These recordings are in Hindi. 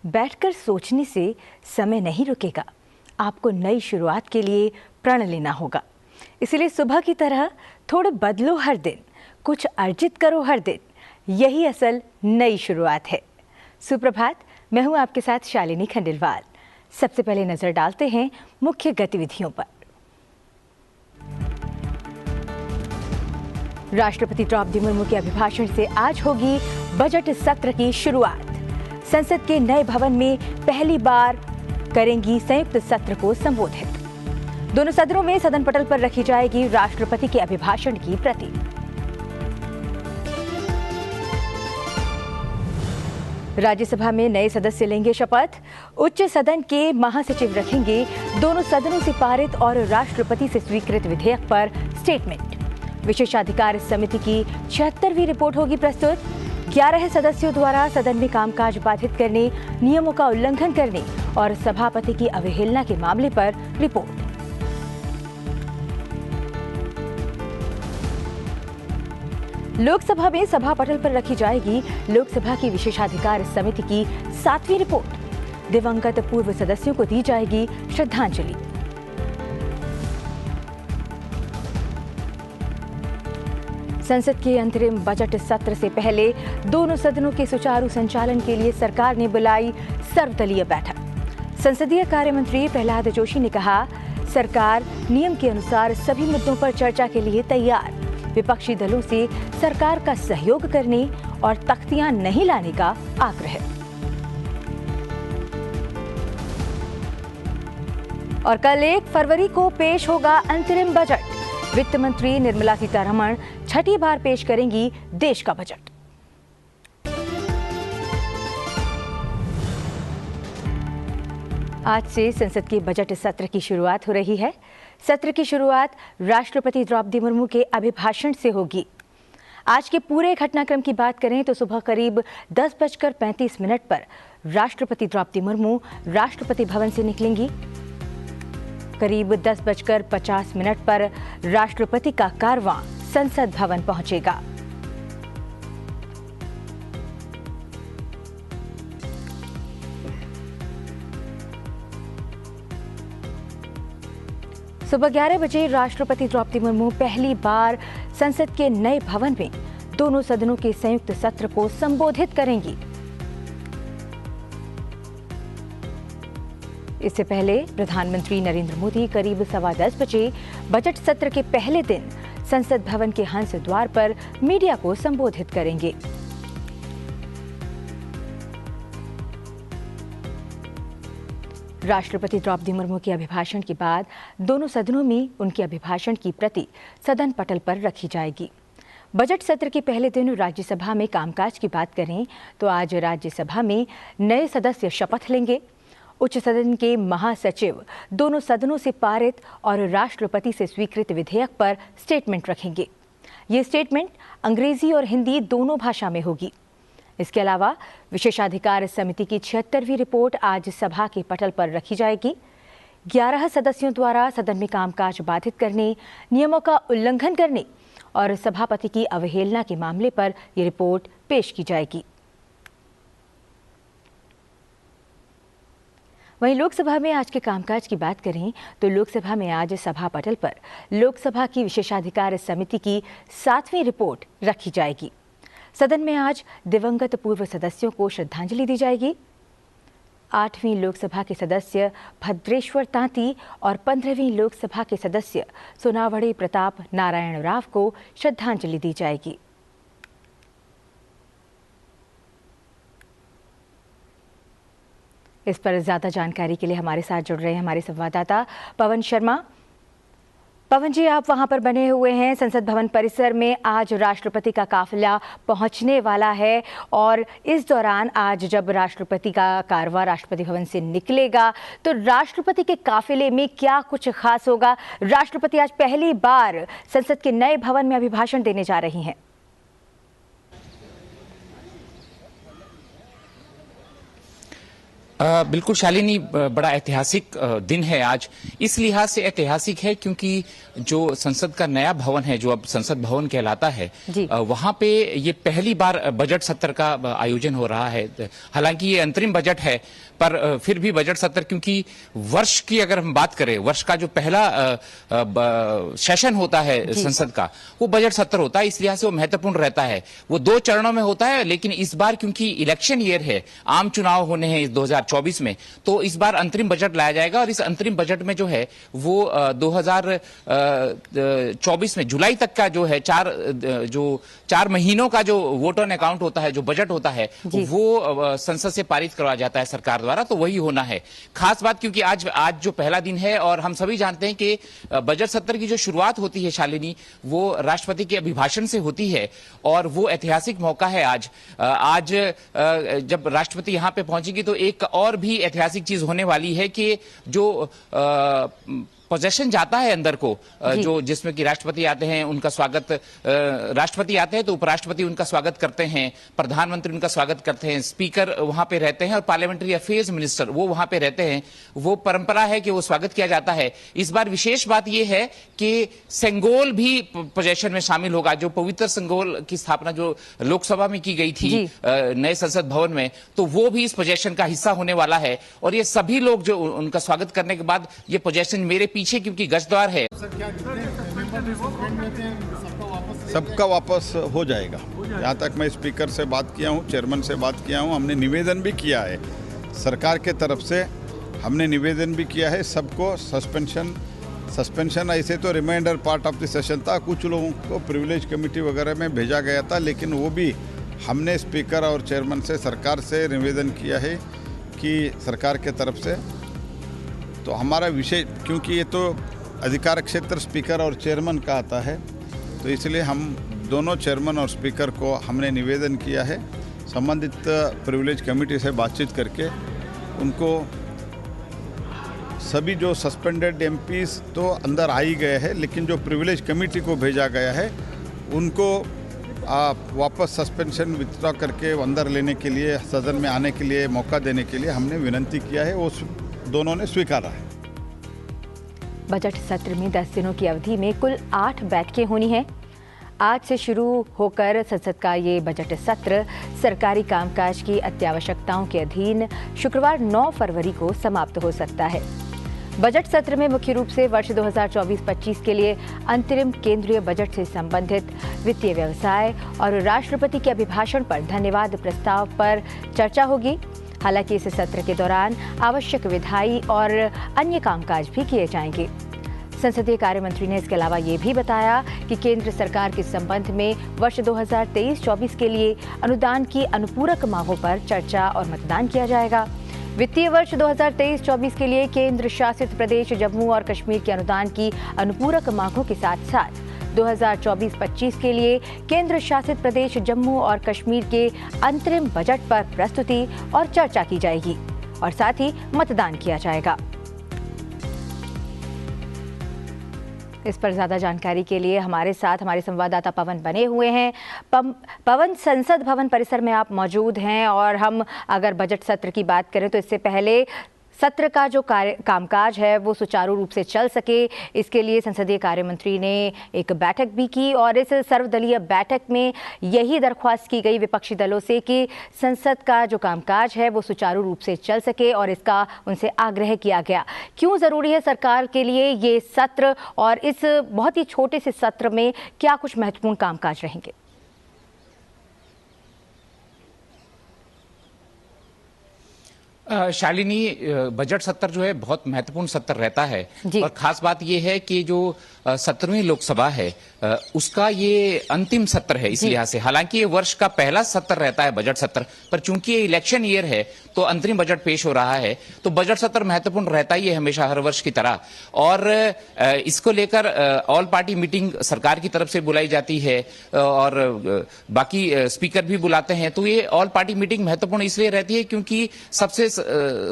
बैठकर सोचने से समय नहीं रुकेगा। आपको नई शुरुआत के लिए प्रण लेना होगा। इसलिए सुबह की तरह थोड़े बदलो हर दिन, कुछ अर्जित करो हर दिन। यही असल नई शुरुआत है। सुप्रभात, मैं हूं आपके साथ शालिनी खंडेलवाल। सबसे पहले नजर डालते हैं मुख्य गतिविधियों पर। राष्ट्रपति द्रौपदी मुर्मू के अभिभाषण से आज होगी बजट सत्र की शुरुआत। संसद के नए भवन में पहली बार करेंगी संयुक्त सत्र को संबोधित। दोनों सदनों में सदन पटल पर रखी जाएगी राष्ट्रपति के अभिभाषण की प्रति। राज्यसभा में नए सदस्य लेंगे शपथ। उच्च सदन के महासचिव रखेंगे दोनों सदनों से पारित और राष्ट्रपति से स्वीकृत विधेयक पर स्टेटमेंट। विशेषाधिकार समिति की 76वीं रिपोर्ट होगी प्रस्तुत। 11 सदस्यों द्वारा सदन में कामकाज बाधित करने, नियमों का उल्लंघन करने और सभापति की अवहेलना के मामले पर रिपोर्ट। लोकसभा में सभा पटल पर रखी जाएगी लोकसभा की विशेषाधिकार समिति की 7वीं रिपोर्ट। दिवंगत पूर्व सदस्यों को दी जाएगी श्रद्धांजलि। संसद के अंतरिम बजट सत्र से पहले दोनों सदनों के सुचारू संचालन के लिए सरकार ने बुलाई सर्वदलीय बैठक। संसदीय कार्य मंत्री प्रहलाद जोशी ने कहा, सरकार नियम के अनुसार सभी मुद्दों पर चर्चा के लिए तैयार। विपक्षी दलों से सरकार का सहयोग करने और तख्तियां नहीं लाने का आग्रह। और कल 1 फरवरी को पेश होगा अंतरिम बजट। वित्त मंत्री निर्मला सीतारमण छठी बार पेश करेंगी देश का बजट। आज से संसद के बजट सत्र की शुरुआत हो रही है। सत्र की शुरुआत राष्ट्रपति द्रौपदी मुर्मू के अभिभाषण से होगी। आज के पूरे घटनाक्रम की बात करें तो सुबह करीब 10:35 पर राष्ट्रपति द्रौपदी मुर्मू राष्ट्रपति भवन से निकलेंगी। करीब 10:50 पर राष्ट्रपति का कारवां संसद भवन पहुंचेगा। सुबह 11 बजे राष्ट्रपति द्रौपदी मुर्मू पहली बार संसद के नए भवन में दोनों सदनों के संयुक्त सत्र को संबोधित करेंगी। इससे पहले प्रधानमंत्री नरेंद्र मोदी करीब 10:15 बजे बजट सत्र के पहले दिन संसद भवन के हंस द्वार पर मीडिया को संबोधित करेंगे। राष्ट्रपति द्रौपदी मुर्मू के अभिभाषण के बाद दोनों सदनों में उनके अभिभाषण की प्रति सदन पटल पर रखी जाएगी। बजट सत्र के पहले दिन राज्यसभा में कामकाज की बात करें तो आज राज्यसभा में नए सदस्य शपथ लेंगे। उच्च सदन के महासचिव दोनों सदनों से पारित और राष्ट्रपति से स्वीकृत विधेयक पर स्टेटमेंट रखेंगे। ये स्टेटमेंट अंग्रेजी और हिंदी दोनों भाषा में होगी। इसके अलावा विशेषाधिकार समिति की 76वीं रिपोर्ट आज सभा के पटल पर रखी जाएगी। 11 सदस्यों द्वारा सदन में कामकाज बाधित करने, नियमों का उल्लंघन करने और सभापति की अवहेलना के मामले पर यह रिपोर्ट पेश की जाएगी। वहीं लोकसभा में आज के कामकाज की बात करें तो लोकसभा में आज सभा पटल पर लोकसभा की विशेषाधिकार समिति की 7वीं रिपोर्ट रखी जाएगी। सदन में आज दिवंगत पूर्व सदस्यों को श्रद्धांजलि दी जाएगी। 8वीं लोकसभा के सदस्य भद्रेश्वर तांती और 15वीं लोकसभा के सदस्य सोनावड़े प्रताप नारायण राव को श्रद्धांजलि दी जाएगी। इस पर ज्यादा जानकारी के लिए हमारे साथ जुड़ रहे हैं हमारे संवाददाता पवन शर्मा। पवन जी, आप वहां पर बने हुए हैं। संसद भवन परिसर में आज राष्ट्रपति का काफिला पहुंचने वाला है और इस दौरान आज जब राष्ट्रपति का कारवां राष्ट्रपति भवन से निकलेगा तो राष्ट्रपति के काफिले में क्या कुछ खास होगा? राष्ट्रपति आज पहली बार संसद के नए भवन में अभिभाषण देने जा रही हैं। बिल्कुल शालिनी, बड़ा ऐतिहासिक दिन है आज। इस लिहाज से ऐतिहासिक है क्योंकि जो संसद का नया भवन है, जो अब संसद भवन कहलाता है, वहां पे ये पहली बार बजट सत्र का आयोजन हो रहा है। हालांकि ये अंतरिम बजट है, पर फिर भी बजट सत्र, क्योंकि वर्ष की अगर हम बात करें, वर्ष का जो पहला सेशन होता है संसद का, वो बजट सत्र होता है। इस लिहाज से वो महत्वपूर्ण रहता है। वो 2 चरणों में होता है, लेकिन इस बार क्योंकि इलेक्शन ईयर है, आम चुनाव होने हैं 2024 में, तो इस बार अंतरिम बजट लाया जाएगा। और इस अंतरिम बजट में जो है वो 2024 में जुलाई तक का जो है 4 महीनों का जो वोट ऑन अकाउंट होता है, जो बजट होता है, वो संसद से पारित करवाया जाता है सरकार द्वारा। तो वही होना है खास बात, क्योंकि आज जो पहला दिन है और हम सभी जानते हैं कि बजट सत्र की जो शुरुआत होती है शालिनी, वो राष्ट्रपति के अभिभाषण से होती है और वो ऐतिहासिक मौका है आज जब राष्ट्रपति यहां पे पहुंचेगी तो एक और भी ऐतिहासिक चीज होने वाली है कि जो पोजेशन जाता है अंदर को, जो जिसमें कि राष्ट्रपति आते हैं, उनका स्वागत, राष्ट्रपति आते हैं तो उपराष्ट्रपति उनका स्वागत करते हैं, प्रधानमंत्री उनका स्वागत करते हैं, स्पीकर वहां पे रहते हैं और पार्लियामेंट्री अफेयर्स मिनिस्टर वो वहां पे रहते हैं। वो परंपरा है कि वो स्वागत किया जाता है। इस बार विशेष बात यह है कि सेंगोल भी पोजेशन में शामिल होगा। जो पवित्र सेंगोल की स्थापना जो लोकसभा में की गई थी नए संसद भवन में, तो वो भी इस पोजेशन का हिस्सा होने वाला है। और ये सभी लोग जो उनका स्वागत करने के बाद ये पोजेशन मेरे पीछे, क्योंकि गजद्वार है, सबका वापस हो जाएगा। यहाँ तक मैं स्पीकर से बात किया हूँ, चेयरमैन से बात किया हूँ, हमने निवेदन भी किया है सरकार के तरफ से, हमने निवेदन भी किया है सबको। सस्पेंशन ऐसे तो reminder part of the session था, कुछ लोगों को प्रिविलेज कमेटी वगैरह में भेजा गया था, लेकिन वो भी हमने स्पीकर और चेयरमैन से सरकार से निवेदन किया है कि सरकार के तरफ से तो हमारा विषय, क्योंकि ये तो अधिकार क्षेत्र स्पीकर और चेयरमैन का आता है, तो इसलिए हम दोनों चेयरमैन और स्पीकर को हमने निवेदन किया है संबंधित प्रिविलेज कमेटी से बातचीत करके उनको सभी जो सस्पेंडेड एमपीज तो अंदर आ ही गए हैं, लेकिन जो प्रिविलेज कमेटी को भेजा गया है उनको वापस सस्पेंशन विथड्रॉ करके अंदर लेने के लिए, सदन में आने के लिए मौका देने के लिए हमने विनती किया है। वो दोनों ने स्वीकारा है। बजट सत्र में 10 दिनों की अवधि में कुल 8 बैठकें होनी हैं। आज से शुरू होकर संसद का ये बजट सत्र सरकारी कामकाज की अत्यावश्यकताओं के अधीन शुक्रवार 9 फरवरी को समाप्त हो सकता है। बजट सत्र में मुख्य रूप से वर्ष 2024-25 के लिए अंतरिम केंद्रीय बजट से संबंधित वित्तीय व्यवसाय और राष्ट्रपति के अभिभाषण पर धन्यवाद प्रस्ताव पर चर्चा होगी। हालांकि इस सत्र के दौरान आवश्यक विधायी और अन्य कामकाज भी किए जाएंगे। संसदीय कार्य मंत्री ने इसके अलावा ये भी बताया कि केंद्र सरकार के संबंध में वर्ष 2023-24 के लिए अनुदान की अनुपूरक मांगों पर चर्चा और मतदान किया जाएगा। वित्तीय वर्ष 2023-24 के लिए केंद्र शासित प्रदेश जम्मू और कश्मीर के अनुदान की अनुपूरक मांगों के साथ साथ 2024-25 के लिए केंद्र शासित प्रदेश जम्मू और कश्मीर के अंतरिम बजट पर प्रस्तुति और चर्चा की जाएगी और साथ ही मतदान किया जाएगा। इस पर ज्यादा जानकारी के लिए हमारे साथ हमारे संवाददाता पवन बने हुए हैं। पवन, संसद भवन परिसर में आप मौजूद हैं और हम अगर बजट सत्र की बात करें तो इससे पहले सत्र का जो कामकाज है वो सुचारू रूप से चल सके, इसके लिए संसदीय कार्य मंत्री ने एक बैठक भी की और इस सर्वदलीय बैठक में यही दरख्वास्त की गई विपक्षी दलों से कि संसद का जो कामकाज है वो सुचारू रूप से चल सके और इसका उनसे आग्रह किया गया। क्यों ज़रूरी है सरकार के लिए ये सत्र और इस बहुत ही छोटे से सत्र में क्या कुछ महत्वपूर्ण कामकाज रहेंगे? शालिनी, बजट सत्र जो है बहुत महत्वपूर्ण सत्र रहता है और खास बात यह है कि जो 17वीं लोकसभा है उसका ये अंतिम सत्र है इस लिहाज से। हालांकि ये वर्ष का पहला सत्र रहता है बजट सत्र, पर चूंकि ये इलेक्शन ईयर है तो अंतरिम बजट पेश हो रहा है, तो बजट सत्र महत्वपूर्ण रहता ही है हमेशा हर वर्ष की तरह। और इसको लेकर ऑल पार्टी मीटिंग सरकार की तरफ से बुलाई जाती है और बाकी स्पीकर भी बुलाते हैं। तो ये ऑल पार्टी मीटिंग महत्वपूर्ण इसलिए रहती है क्योंकि सबसे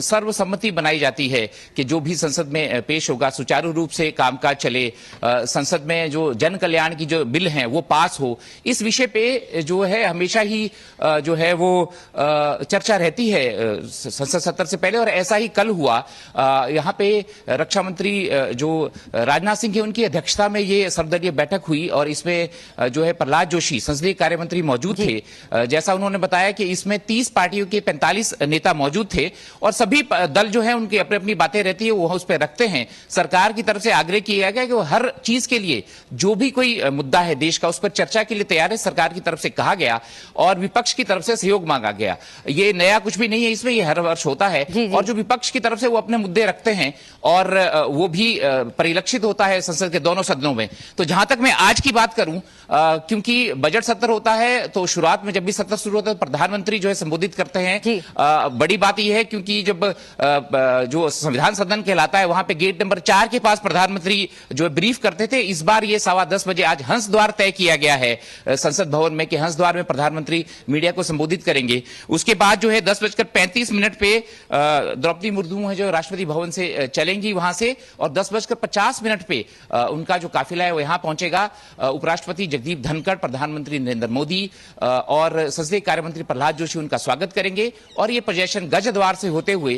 सर्वसम्मति बनाई जाती है कि जो भी संसद में पेश होगा सुचारू रूप से कामकाज चले, संसद में जो जन कल्याण की जो बिल हैं वो पास हो, इस विषय पे जो है हमेशा ही जो है वो चर्चा रहती है संसद सत्र से पहले। और ऐसा ही कल हुआ। यहाँ पे रक्षा मंत्री जो राजनाथ सिंह है उनकी अध्यक्षता में ये सर्वदलीय बैठक हुई और इसमें जो है प्रहलाद जोशी संसदीय कार्य मंत्री मौजूद थे। जैसा उन्होंने बताया कि इसमें 30 पार्टियों के 45 नेता मौजूद थे और सभी दल जो है उनकी अपनी अपनी बातें रहती है वो उस पर रखते हैं। सरकार की तरफ से आग्रह किया गया कि वो हर चीज के लिए जो भी कोई मुद्दा है देश का उस पर चर्चा के लिए तैयार है, सरकार की तरफ से कहा गया और विपक्ष की तरफ से सहयोग मांगा गया। ये नया कुछ भी नहीं है इसमें, ये हर वर्ष होता है। और जो विपक्ष की तरफ से वो अपने मुद्दे रखते हैं और वो भी परिलक्षित होता है संसद के दोनों सदनों में। तो जहां तक मैं आज की बात करूं, क्योंकि बजट सत्र होता है तो शुरुआत में जब भी सत्र शुरू होता है प्रधानमंत्री जो है संबोधित करते हैं। बड़ी बात यह है क्योंकि जब जो संविधान सदन कहलाता है वहां पे गेट नंबर 4 के पास प्रधानमंत्री जो है ब्रीफ करते थे। इस बार ये 10:15 बजे आज हंस द्वार तय किया गया है संसद भवन में कि हंस द्वार में प्रधानमंत्री मीडिया को संबोधित करेंगे। उसके बाद जो है 10:35 पे द्रौपदी मुर्मू है जो राष्ट्रपति भवन से चलेंगी वहां से, और 10:50 पे उनका जो काफिला है वो यहां पहुंचेगा। उपराष्ट्रपति जगदीप धनखड़, प्रधानमंत्री नरेंद्र मोदी और संसदीय कार्य मंत्री प्रहलाद जोशी उनका स्वागत करेंगे और ये प्रदर्शन गज द्वार से होते हुए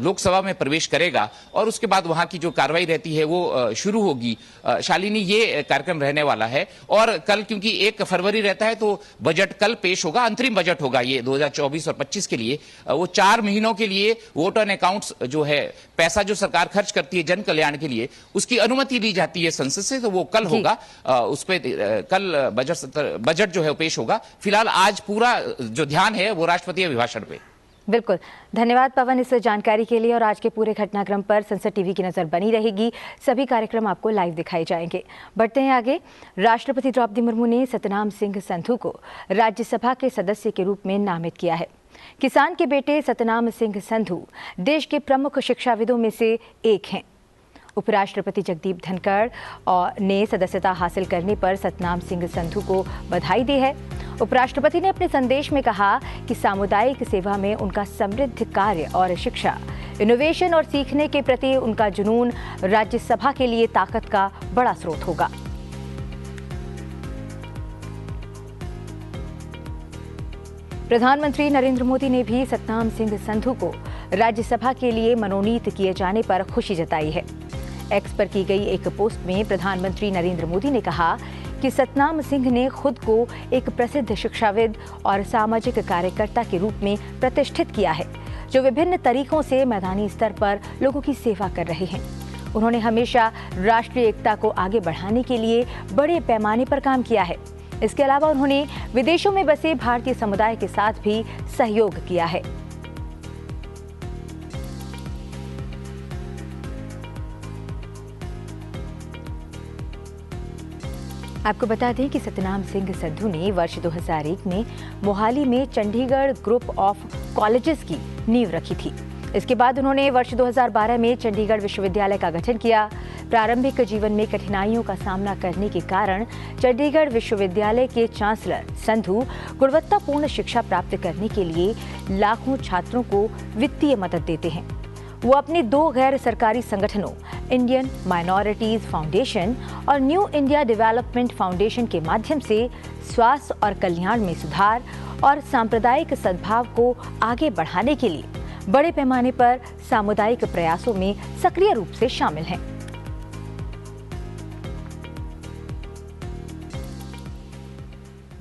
लोकसभा में प्रवेश करेगा और उसके बाद वहां की जो कार्रवाई रहती है वो शुरू होगी। शालिनी, ये कार्यक्रम रहने वाला है। और कल क्योंकि 1 फरवरी रहता है तो बजट कल पेश होगा, अंतरिम बजट होगा ये 2024 और 25 के लिए। वो 4 महीनों के लिए वोट ऑन अकाउंट्स जो है पैसा जो सरकार खर्च करती है जन कल्याण के लिए उसकी अनुमति ली जाती है संसद से, तो वो कल होगा। उस पर कल बजट जो है पेश होगा। फिलहाल आज पूरा जो ध्यान है वो राष्ट्रपति अभिभाषण पे। बिल्कुल, धन्यवाद पवन इस जानकारी के लिए। और आज के पूरे घटनाक्रम पर संसद टीवी की नजर बनी रहेगी। सभी कार्यक्रम आपको लाइव दिखाए जाएंगे। बढ़ते हैं आगे। राष्ट्रपति द्रौपदी मुर्मू ने सतनाम सिंह संधू को राज्यसभा के सदस्य के रूप में नामित किया है। किसान के बेटे सतनाम सिंह संधू देश के प्रमुख शिक्षाविदों में से एक हैं। उपराष्ट्रपति जगदीप धनखड़ ने सदस्यता हासिल करने पर सतनाम सिंह संधू को बधाई दी है। उपराष्ट्रपति ने अपने संदेश में कहा कि सामुदायिक सेवा में उनका समृद्ध कार्य और शिक्षा, इनोवेशन और सीखने के प्रति उनका जुनून राज्यसभा के लिए ताकत का बड़ा स्रोत होगा। प्रधानमंत्री नरेंद्र मोदी ने भी सतनाम सिंह संधू को राज्यसभा के लिए मनोनीत किए जाने पर खुशी जताई है। एक्स पर की गई एक पोस्ट में प्रधानमंत्री नरेंद्र मोदी ने कहा कि सतनाम सिंह ने खुद को एक प्रसिद्ध शिक्षाविद और सामाजिक कार्यकर्ता के रूप में प्रतिष्ठित किया है, जो विभिन्न तरीकों से मैदानी स्तर पर लोगों की सेवा कर रहे हैं। उन्होंने हमेशा राष्ट्रीय एकता को आगे बढ़ाने के लिए बड़े पैमाने पर काम किया है। इसके अलावा उन्होंने विदेशों में बसे भारतीय समुदाय के साथ भी सहयोग किया है। आपको बता दें कि सतनाम सिंह संधू ने वर्ष 2001 में मोहाली में चंडीगढ़ ग्रुप ऑफ कॉलेजेस की नींव रखी थी। इसके बाद उन्होंने वर्ष 2012 में चंडीगढ़ विश्वविद्यालय का गठन किया। प्रारंभिक जीवन में कठिनाइयों का सामना करने के कारण चंडीगढ़ विश्वविद्यालय के चांसलर संधू गुणवत्तापूर्ण शिक्षा प्राप्त करने के लिए लाखों छात्रों को वित्तीय मदद देते हैं। वो अपने 2 गैर सरकारी संगठनों इंडियन माइनॉरिटीज फाउंडेशन और न्यू इंडिया डेवलपमेंट फाउंडेशन के माध्यम से स्वास्थ्य और कल्याण में सुधार और सांप्रदायिक सद्भाव को आगे बढ़ाने के लिए बड़े पैमाने पर सामुदायिक प्रयासों में सक्रिय रूप से शामिल हैं।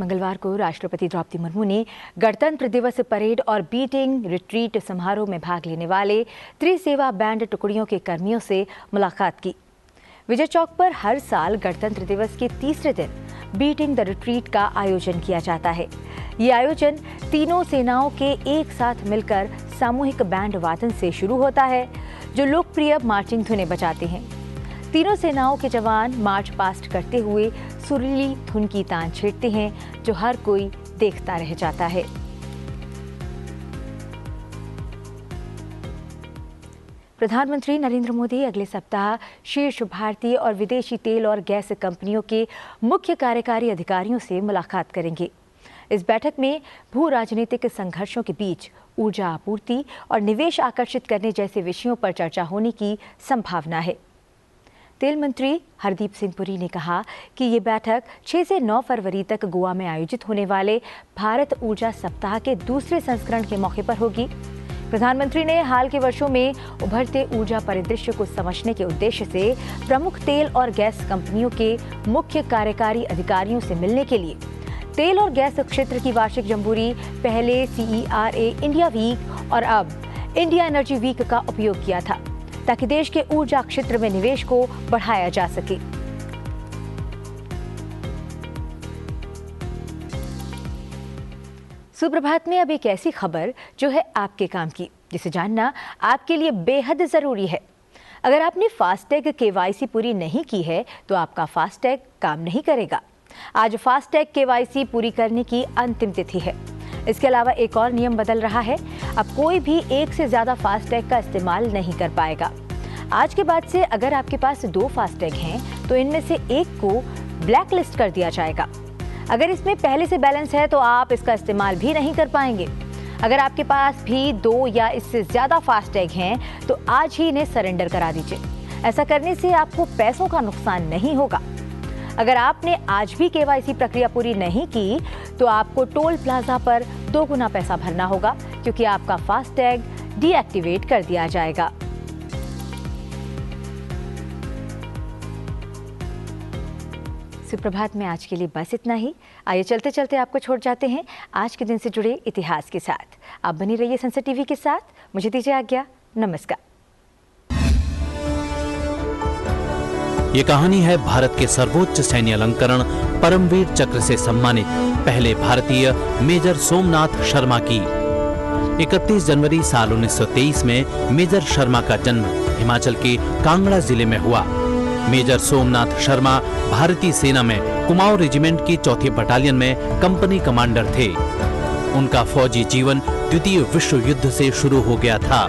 मंगलवार को राष्ट्रपति द्रौपदी मुर्मू ने गणतंत्र दिवस परेड और बीटिंग रिट्रीट समारोह में भाग लेने वाले त्रिसेवा बैंड टुकड़ियों के कर्मियों से मुलाकात की। विजय चौक पर हर साल गणतंत्र दिवस के तीसरे दिन बीटिंग द रिट्रीट का आयोजन किया जाता है। ये आयोजन तीनों सेनाओं के एक साथ मिलकर सामूहिक बैंड वादन से शुरू होता है, जो लोकप्रिय मार्चिंग धुनें बजाते हैं। तीनों सेनाओं के जवान मार्च पास्ट करते हुए सुरीली धुन की तान छेड़ते हैं, जो हर कोई देखता रह जाता है। प्रधानमंत्री नरेंद्र मोदी अगले सप्ताह शीर्ष भारतीय और विदेशी तेल और गैस कंपनियों के मुख्य कार्यकारी अधिकारियों से मुलाकात करेंगे। इस बैठक में भू राजनीतिक संघर्षों के बीच ऊर्जा आपूर्ति और निवेश आकर्षित करने जैसे विषयों पर चर्चा होने की संभावना है। तेल मंत्री हरदीप सिंह पुरी ने कहा कि ये बैठक 6 से 9 फरवरी तक गोवा में आयोजित होने वाले भारत ऊर्जा सप्ताह के दूसरे संस्करण के मौके पर होगी। प्रधानमंत्री ने हाल के वर्षों में उभरते ऊर्जा परिदृश्य को समझने के उद्देश्य से प्रमुख तेल और गैस कंपनियों के मुख्य कार्यकारी अधिकारियों से मिलने के लिए तेल और गैस क्षेत्र की वार्षिक जम्बूरी, पहले CERA इंडिया वीक और अब इंडिया एनर्जी वीक का उपयोग किया था ताकि देश के ऊर्जा क्षेत्र में निवेश को बढ़ाया जा सके। सुप्रभात में अब एक ऐसी खबर जो है आपके काम की, जिसे जानना आपके लिए बेहद जरूरी है। अगर आपने फास्टैग KYC पूरी नहीं की है तो आपका फास्टैग काम नहीं करेगा। आज फास्टैग KYC पूरी करने की अंतिम तिथि है। इसके अलावा एक और नियम बदल रहा है। अब कोई भी एक से ज्यादा फास्टैग का इस्तेमाल नहीं कर पाएगा। आज के बाद से अगर आपके पास 2 फास्टैग हैं तो इनमें से एक को ब्लैक लिस्ट कर दिया जाएगा। अगर इसमें पहले से बैलेंस है तो आप इसका इस्तेमाल भी नहीं कर पाएंगे। अगर आपके पास भी 2 या इससे ज्यादा फास्टैग हैं तो आज ही इन्हें सरेंडर करा दीजिए। ऐसा करने से आपको पैसों का नुकसान नहीं होगा। अगर आपने आज भी KYC प्रक्रिया पूरी नहीं की तो आपको टोल प्लाजा पर 2 गुना पैसा भरना होगा, क्योंकि आपका फास्टैग डीएक्टिवेट कर दिया जाएगा। सुप्रभात में आज के लिए बस इतना ही। आइए चलते चलते आपको छोड़ जाते हैं आज के दिन से जुड़े इतिहास के साथ। आप बनी रहिए संसद टीवी के साथ। मुझे दीजिए आज्ञा। नमस्कार। ये कहानी है भारत के सर्वोच्च सैन्य अलंकरण परमवीर चक्र से सम्मानित पहले भारतीय मेजर सोमनाथ शर्मा की। 31 जनवरी साल 1923 में मेजर शर्मा का जन्म हिमाचल के कांगड़ा जिले में हुआ। मेजर सोमनाथ शर्मा भारतीय सेना में कुमाऊं रेजिमेंट की 4th बटालियन में कंपनी कमांडर थे। उनका फौजी जीवन द्वितीय विश्व युद्ध से शुरू हो गया था।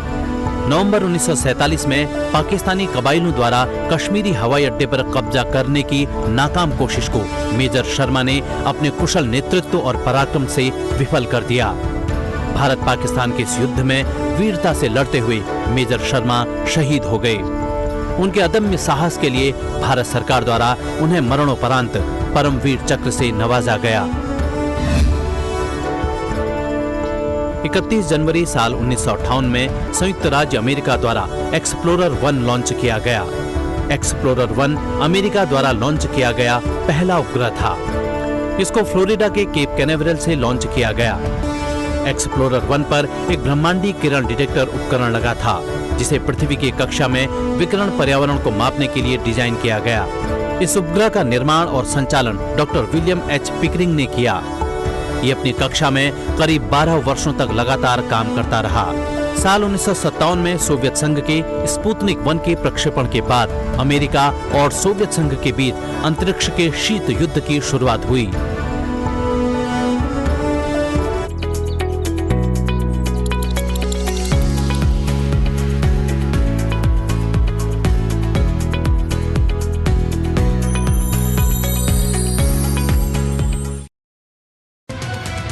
नवंबर 1947 में पाकिस्तानी कबाइलों द्वारा कश्मीरी हवाई अड्डे पर कब्जा करने की नाकाम कोशिश को मेजर शर्मा ने अपने कुशल नेतृत्व और पराक्रम से विफल कर दिया। भारत पाकिस्तान के इस युद्ध में वीरता से लड़ते हुए मेजर शर्मा शहीद हो गए। उनके अदम्य साहस के लिए भारत सरकार द्वारा उन्हें मरणोपरांत परमवीर चक्र से नवाजा गया। 31 जनवरी साल 1958 में संयुक्त राज्य अमेरिका द्वारा एक्सप्लोरर 1 लॉन्च किया गया। एक्सप्लोरर 1 अमेरिका द्वारा लॉन्च किया गया पहला उपग्रह था। इसको फ्लोरिडा के केप कैनावेरल से लॉन्च किया गया। एक्सप्लोरर 1 पर एक ब्रह्मांडीय किरण डिटेक्टर उपकरण लगा था, जिसे पृथ्वी की कक्षा में विकिरण पर्यावरण को मापने के लिए डिजाइन किया गया। इस उपग्रह का निर्माण और संचालन डॉक्टर विलियम एच पिकरिंग ने किया। ये अपनी कक्षा में करीब 12 वर्षों तक लगातार काम करता रहा। साल 1957 में सोवियत संघ के स्पुतनिक 1 के प्रक्षेपण के बाद अमेरिका और सोवियत संघ के बीच अंतरिक्ष के शीत युद्ध की शुरुआत हुई।